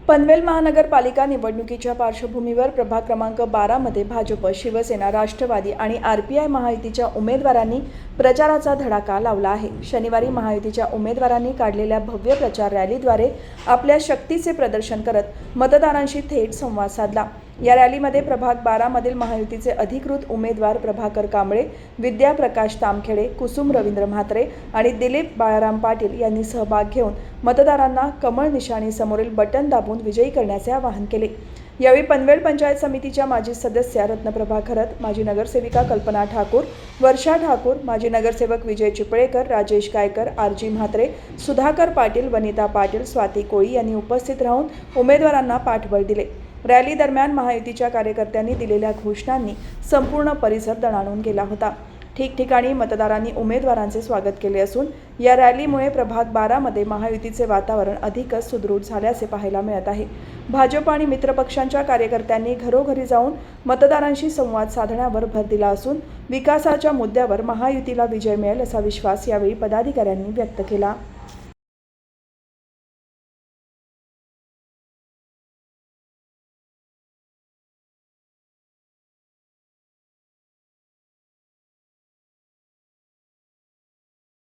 पनवेल महानगरपालिका निवडणुकीच्या पार्श्वभूमीवर प्रभाग क्रमांक 12 मध्ये भाजप, शिवसेना, राष्ट्रवादी आणि आरपीआय महायुतीच्या उमेदवारांनी प्रचाराचा धडाका लावला आहे। शनिवारी महायुतीच्या उमेदवारांनी काढलेल्या भव्य प्रचार रॅलीद्वारे आपल्या शक्तीचे प्रदर्शन करत मतदारांशी थेट संवाद साधला। या रॅलीमध्ये प्रभाग 12 मधील महायुतीचे अधिकृत उमेदवार प्रभाकर कांबळे, विद्या प्रकाश तामखेडे, कुसुम रवींद्र म्हात्रे आणि दिलीप बाळाराम पाटील यांनी सहभाग घेऊन मतदारांना कमळ निशाणी समोरील बटन दाबून विजयी करण्याचे आवाहन केले। यावेळी पनवेल पंचायत समितीच्या माजी सदस्या रत्नप्रभा खरत, माजी नगरसेविका कल्पना ठाकूर, वर्षा ठाकूर, माजी नगरसेवक विजय चिपळेकर, राजेश गायकर, आरजी म्हात्रे, सुधाकर पाटील, वनिता पाटील, स्वाती कोळी यांनी उपस्थित राहून उमेदवारांना पाठबळ दिले। रॅली दरम्यान महायुतीच्या कार्यकर्त्यांनी दिलेल्या घोषणांनी संपूर्ण परिसर दणाणून गेला होता। ठिकठिकाणी मतदारांनी उमेदवारांचे स्वागत केले असून या रॅलीमुळे प्रभाग 12 मध्ये महायुतीचे वातावरण अधिकच सुदृढ झाल्याचे पाहायला मिळत आहे। भाजप आणि मित्रपक्षांच्या कार्यकर्त्यांनी घरोघरी जाऊन मतदारांशी संवाद साधण्यावर भर दिला असून विकासाच्या मुद्द्यावर महायुतीला विजय मिळेल असा विश्वास यावेळी पदाधिकाऱ्यांनी व्यक्त केला।